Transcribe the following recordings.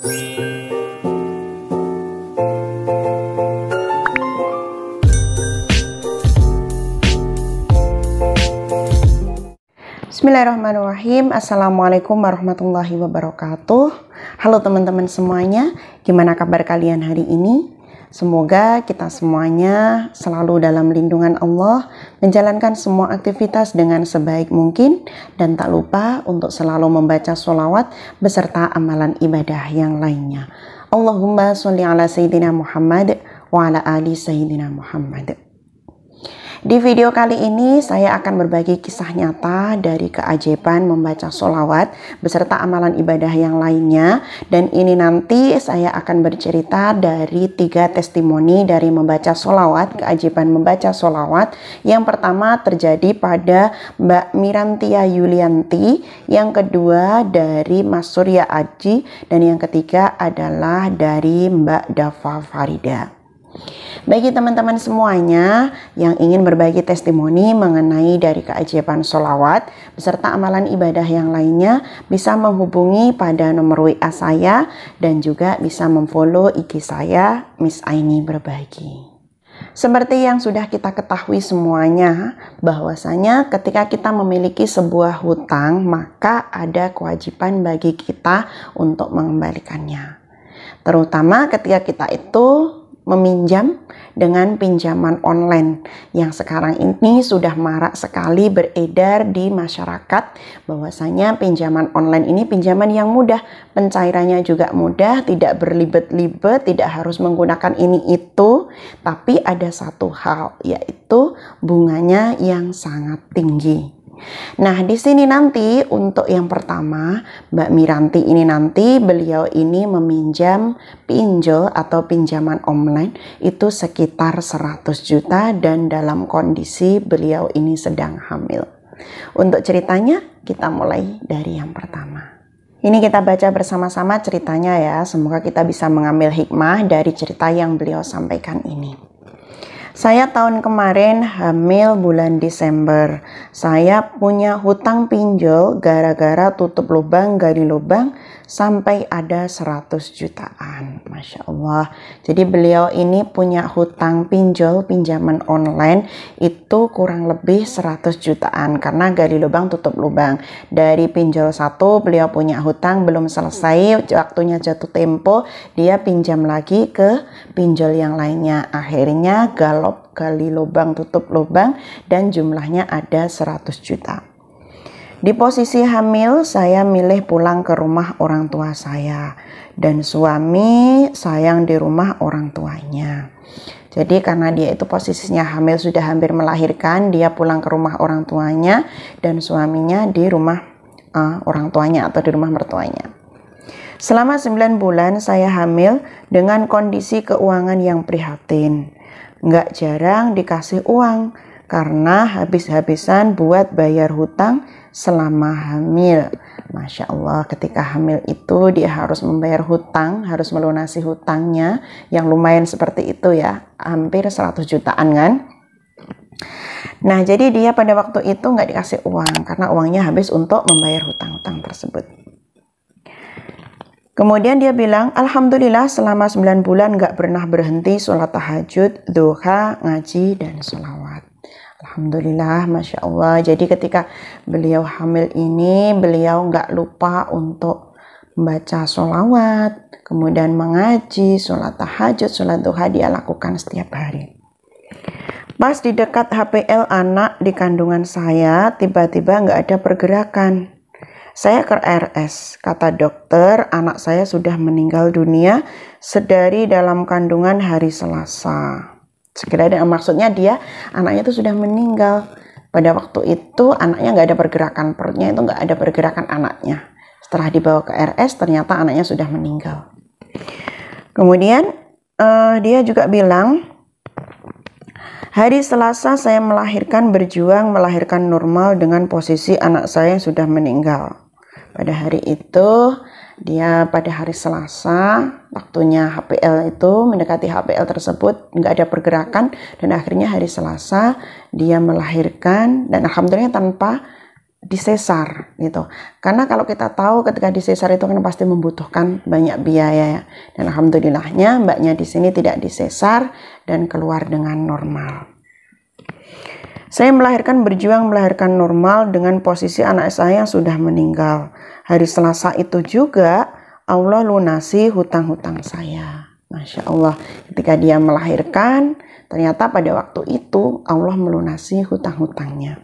Bismillahirrahmanirrahim. Assalamualaikum warahmatullahi wabarakatuh. Halo teman-teman semuanya, gimana kabar kalian hari ini? Semoga kita semuanya selalu dalam lindungan Allah, menjalankan semua aktivitas dengan sebaik mungkin, dan tak lupa untuk selalu membaca sholawat beserta amalan ibadah yang lainnya. Allahumma sholli ala Sayyidina Muhammad wa ala ali Sayyidina Muhammad. Di video kali ini saya akan berbagi kisah nyata dari keajaiban membaca sholawat beserta amalan ibadah yang lainnya, dan ini nanti saya akan bercerita dari 3 testimoni dari membaca sholawat, keajaiban membaca sholawat. Yang pertama terjadi pada Mbak Mirantia Yulianti, yang kedua dari Mas Surya Aji, dan yang ketiga adalah dari Mbak Dava Farida. Bagi teman-teman semuanya yang ingin berbagi testimoni mengenai dari keajaiban sholawat beserta amalan ibadah yang lainnya, bisa menghubungi pada nomor WA saya dan juga bisa memfollow IG saya, Miss Aini Berbagi. Seperti yang sudah kita ketahui semuanya, bahwasanya ketika kita memiliki sebuah hutang, maka ada kewajiban bagi kita untuk mengembalikannya. Terutama ketika kita itu meminjam dengan pinjaman online yang sekarang ini sudah marak sekali beredar di masyarakat, bahwasanya pinjaman online ini pinjaman yang mudah, pencairannya juga mudah, tidak berlibet-libet, tidak harus menggunakan ini itu, tapi ada satu hal, yaitu bunganya yang sangat tinggi. Nah, di sini nanti untuk yang pertama, Mbak Miranti ini nanti beliau ini meminjam pinjol atau pinjaman online itu sekitar 100 juta dan dalam kondisi beliau ini sedang hamil. Untuk ceritanya kita mulai dari yang pertama. Ini kita baca bersama-sama ceritanya ya, semoga kita bisa mengambil hikmah dari cerita yang beliau sampaikan ini. Saya tahun kemarin hamil bulan Desember. Saya punya hutang pinjol gara-gara tutup lubang, gali lubang sampai ada 100 jutaan. Masya Allah. Jadi beliau ini punya hutang pinjol, pinjaman online itu kurang lebih 100 jutaan karena gali lubang, tutup lubang. Dari pinjol 1 beliau punya hutang belum selesai, waktunya jatuh tempo, dia pinjam lagi ke pinjol yang lainnya. Akhirnya gali lubang, tutup lubang, dan jumlahnya ada 100 juta. Di posisi hamil, saya milih pulang ke rumah orang tua saya, dan suami sayang di rumah orang tuanya. Jadi karena dia itu posisinya hamil, sudah hampir melahirkan, dia pulang ke rumah orang tuanya dan suaminya di rumah orang tuanya atau di rumah mertuanya. Selama 9 bulan saya hamil dengan kondisi keuangan yang prihatin. Nggak jarang dikasih uang karena habis-habisan buat bayar hutang selama hamil. Masya Allah, ketika hamil itu dia harus membayar hutang, harus melunasi hutangnya yang lumayan seperti itu ya, hampir 100 jutaan kan. Nah, jadi dia pada waktu itu nggak dikasih uang karena uangnya habis untuk membayar hutang-hutang tersebut. Kemudian dia bilang, Alhamdulillah selama 9 bulan gak pernah berhenti sholat tahajud, duha, ngaji, dan sholawat. Alhamdulillah, Masya Allah. Jadi ketika beliau hamil ini, beliau gak lupa untuk membaca sholawat, kemudian mengaji, sholat tahajud, sholat duha dia lakukan setiap hari. Pas di dekat HPL anak di kandungan saya, tiba-tiba gak ada pergerakan. Saya ke RS, kata dokter anak saya sudah meninggal dunia sedari dalam kandungan hari Selasa. Sekiranya maksudnya dia anaknya itu sudah meninggal. Pada waktu itu anaknya nggak ada pergerakan, perutnya itu nggak ada pergerakan anaknya. Setelah dibawa ke RS ternyata anaknya sudah meninggal. Kemudian dia juga bilang, hari Selasa saya melahirkan, berjuang melahirkan normal dengan posisi anak saya yang sudah meninggal. Pada hari itu, dia pada hari Selasa, waktunya HPL itu, mendekati HPL tersebut, nggak ada pergerakan, dan akhirnya hari Selasa dia melahirkan, dan alhamdulillah tanpa disesar gitu. Karena kalau kita tahu ketika disesar itu kan pasti membutuhkan banyak biaya ya. Dan alhamdulillahnya mbaknya di sini tidak disesar dan keluar dengan normal. Saya berjuang melahirkan normal dengan posisi anak saya yang sudah meninggal. Hari Selasa itu juga Allah lunasi hutang-hutang saya. Masya Allah, ketika dia melahirkan, ternyata pada waktu itu Allah melunasi hutang-hutangnya.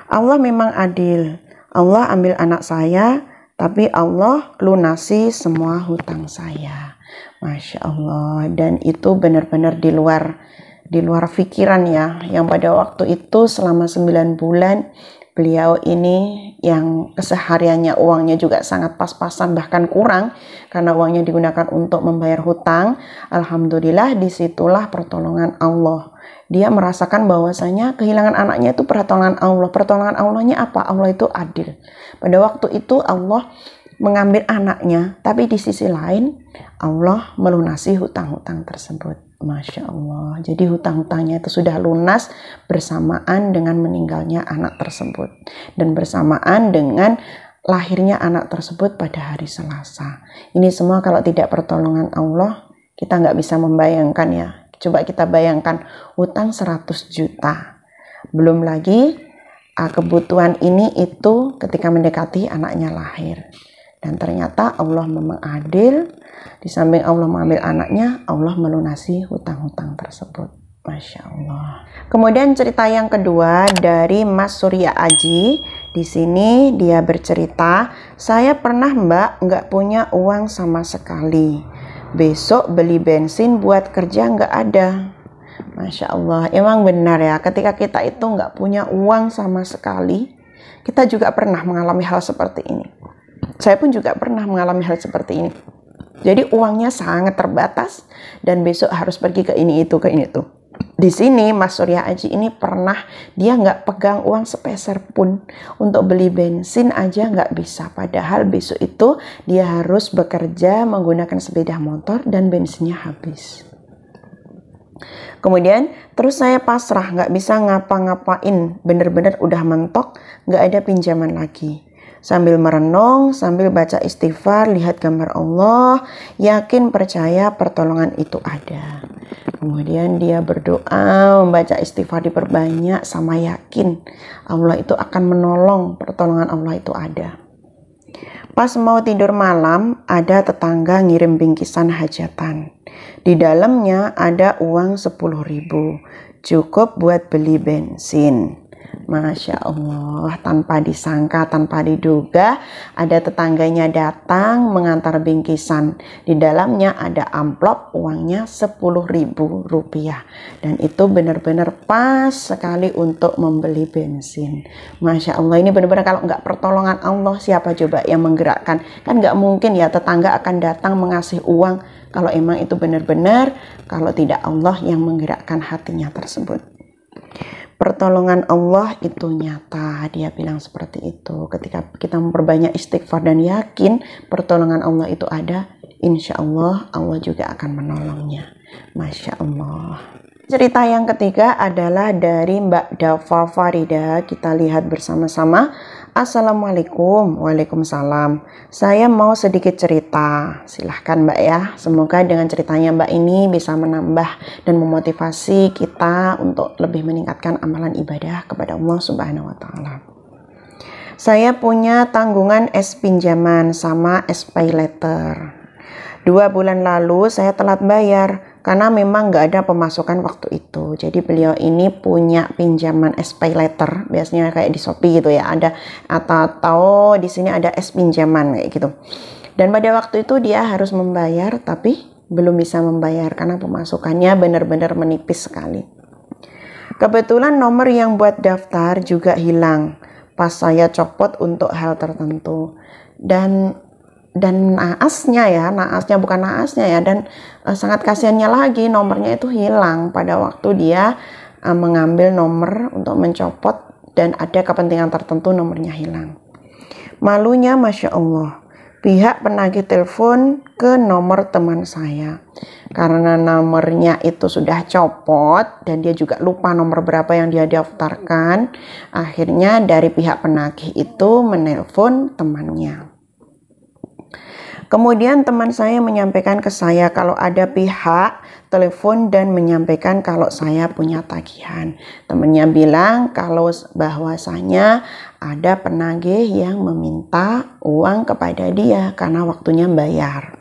Allah memang adil. Allah ambil anak saya, tapi Allah lunasi semua hutang saya. Masya Allah, dan itu benar-benar di luar pikiran ya, yang pada waktu itu selama 9 bulan beliau ini yang kesehariannya uangnya juga sangat pas-pasan bahkan kurang karena uangnya digunakan untuk membayar hutang. Alhamdulillah disitulah pertolongan Allah. Dia merasakan bahwasanya kehilangan anaknya itu pertolongan Allah. Pertolongan Allahnya apa? Allah itu adil. Pada waktu itu Allah mengambil anaknya, tapi di sisi lain Allah melunasi hutang-hutang tersebut. Masya Allah. Jadi hutang-hutangnya itu sudah lunas bersamaan dengan meninggalnya anak tersebut. Dan bersamaan dengan lahirnya anak tersebut pada hari Selasa. Ini semua kalau tidak pertolongan Allah, kita nggak bisa membayangkan ya. Coba kita bayangkan hutang 100 juta. Belum lagi kebutuhan ini itu ketika mendekati anaknya lahir. Dan ternyata Allah memang adil. Di samping Allah mengambil anaknya, Allah melunasi hutang-hutang tersebut. Masya Allah. Kemudian cerita yang kedua dari Mas Surya Aji. Di sini dia bercerita, saya pernah mbak nggak punya uang sama sekali. Besok beli bensin buat kerja nggak ada. Masya Allah. Emang benar ya, ketika kita itu nggak punya uang sama sekali, kita juga pernah mengalami hal seperti ini. Saya pun juga pernah mengalami hal seperti ini. Jadi uangnya sangat terbatas dan besok harus pergi ke ini itu, ke ini itu. Di sini Mas Surya Aji ini pernah dia nggak pegang uang sepeser pun untuk beli bensin aja nggak bisa. Padahal besok itu dia harus bekerja menggunakan sepeda motor dan bensinnya habis. Kemudian terus saya pasrah, nggak bisa ngapa-ngapain, bener-bener udah mentok, nggak ada pinjaman lagi. Sambil merenung, sambil baca istighfar, lihat gambar Allah, yakin percaya pertolongan itu ada. Kemudian dia berdoa, membaca istighfar diperbanyak sama yakin Allah itu akan menolong, pertolongan Allah itu ada. Pas mau tidur malam, ada tetangga ngirim bingkisan hajatan. Di dalamnya ada uang 10.000, cukup buat beli bensin. Masya Allah, tanpa disangka, tanpa diduga, ada tetangganya datang mengantar bingkisan. Di dalamnya ada amplop, uangnya 10.000 rupiah. Dan itu benar-benar pas sekali untuk membeli bensin. Masya Allah, ini benar-benar kalau nggak pertolongan Allah, siapa coba yang menggerakkan? Kan nggak mungkin ya tetangga akan datang mengasih uang kalau emang itu benar-benar, kalau tidak Allah yang menggerakkan hatinya tersebut. Pertolongan Allah itu nyata, dia bilang seperti itu. Ketika kita memperbanyak istighfar dan yakin pertolongan Allah itu ada, insya Allah Allah juga akan menolongnya. Masya Allah. Cerita yang ketiga adalah dari Mbak Dafa Farida. Kita lihat bersama-sama. Assalamualaikum. Waalaikumsalam. Saya mau sedikit cerita. Silahkan Mbak ya. Semoga dengan ceritanya Mbak ini bisa menambah dan memotivasi kita untuk lebih meningkatkan amalan ibadah kepada Allah Subhanahu wa Ta'ala. Saya punya tanggungan es pinjaman sama es pay letter. 2 bulan lalu saya telat bayar karena memang nggak ada pemasukan waktu itu. Jadi beliau ini punya pinjaman es pay letter, biasanya kayak di Shopee gitu ya, ada atau di sini ada es pinjaman kayak gitu. Dan pada waktu itu dia harus membayar tapi belum bisa membayar karena pemasukannya benar-benar menipis sekali. Kebetulan nomor yang buat daftar juga hilang pas saya copot untuk hal tertentu. Dan naasnya bukan naasnya ya, dan sangat kasihannya lagi nomornya itu hilang pada waktu dia mengambil nomor untuk mencopot dan ada kepentingan tertentu nomornya hilang. Malunya Masya Allah, pihak penagih telepon ke nomor teman saya. Karena nomornya itu sudah copot dan dia juga lupa nomor berapa yang dia daftarkan, akhirnya dari pihak penagih itu menelpon temannya. Kemudian teman saya menyampaikan ke saya kalau ada pihak telepon dan menyampaikan kalau saya punya tagihan. Temannya bilang kalau bahwasanya ada penagih yang meminta uang kepada dia karena waktunya bayar.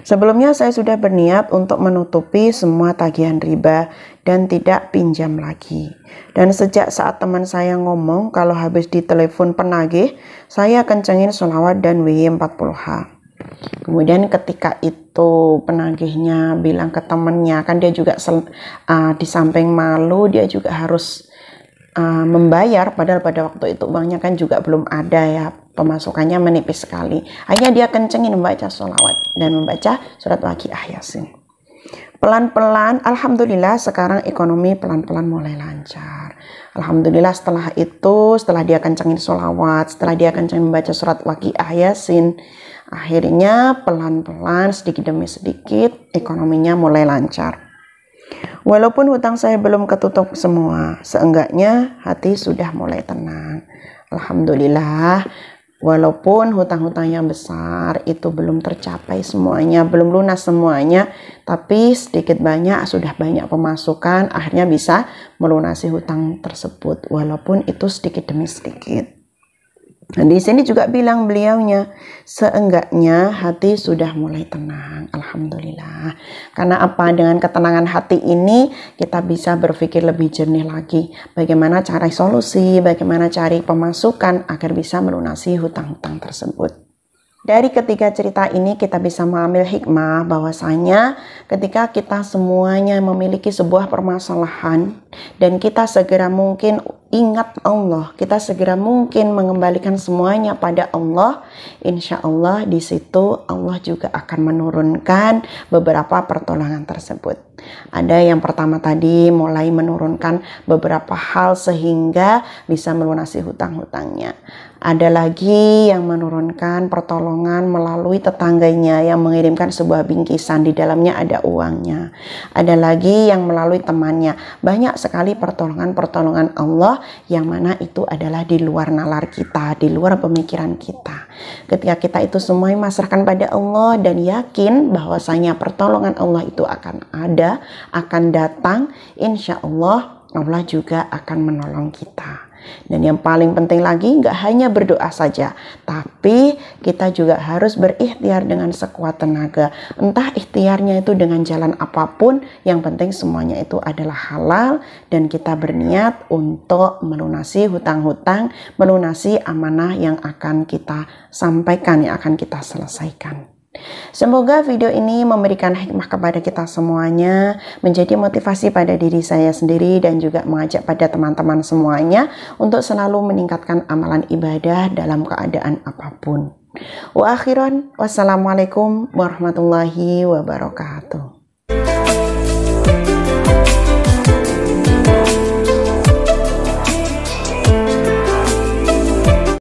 Sebelumnya saya sudah berniat untuk menutupi semua tagihan riba dan tidak pinjam lagi. Dan sejak saat teman saya ngomong kalau habis ditelepon penagih, saya kencengin sholawat dan WI40H. Kemudian ketika itu penagihnya bilang ke temannya, kan dia juga di samping malu dia juga harus membayar, padahal pada waktu itu uangnya kan juga belum ada ya, pemasukannya menipis sekali. Akhirnya dia kencengin membaca sholawat dan membaca surat Waqiah Yasin. Pelan-pelan, alhamdulillah sekarang ekonomi pelan-pelan mulai lancar. Alhamdulillah setelah itu, setelah dia kencengin sholawat, setelah dia kencengin membaca surat Waqiah Yasin, akhirnya pelan-pelan sedikit demi sedikit ekonominya mulai lancar. Walaupun hutang saya belum ketutup semua, seenggaknya hati sudah mulai tenang. Alhamdulillah, walaupun hutang-hutang yang besar itu belum tercapai semuanya, belum lunas semuanya, tapi sedikit banyak sudah banyak pemasukan, akhirnya bisa melunasi hutang tersebut, walaupun itu sedikit demi sedikit. Nah, di sini juga bilang beliaunya, seenggaknya hati sudah mulai tenang. Alhamdulillah. Karena apa? Dengan ketenangan hati ini kita bisa berpikir lebih jernih lagi. Bagaimana cari solusi, bagaimana cari pemasukan agar bisa melunasi hutang-hutang tersebut. Dari ketiga cerita ini kita bisa mengambil hikmah bahwasanya ketika kita semuanya memiliki sebuah permasalahan dan kita segera mungkin ingat Allah, kita segera mungkin mengembalikan semuanya pada Allah, insya Allah di situ Allah juga akan menurunkan beberapa pertolongan tersebut. Ada yang pertama tadi mulai menurunkan beberapa hal sehingga bisa melunasi hutang-hutangnya. Ada lagi yang menurunkan pertolongan melalui tetangganya yang mengirimkan sebuah bingkisan, di dalamnya ada uangnya. Ada lagi yang melalui temannya. Banyak sekali pertolongan-pertolongan Allah yang mana itu adalah di luar nalar kita, di luar pemikiran kita. Ketika kita itu semua memasrahkan pada Allah dan yakin bahwasanya pertolongan Allah itu akan ada, akan datang, insya Allah Allah juga akan menolong kita. Dan yang paling penting lagi, gak hanya berdoa saja, tapi kita juga harus berikhtiar dengan sekuat tenaga. Entah ikhtiarnya itu dengan jalan apapun, yang penting semuanya itu adalah halal dan kita berniat untuk melunasi hutang-hutang, melunasi amanah yang akan kita sampaikan, yang akan kita selesaikan. Semoga video ini memberikan hikmah kepada kita semuanya, menjadi motivasi pada diri saya sendiri dan juga mengajak pada teman-teman semuanya untuk selalu meningkatkan amalan ibadah dalam keadaan apapun. Wa akhiran, wassalamualaikum warahmatullahi wabarakatuh.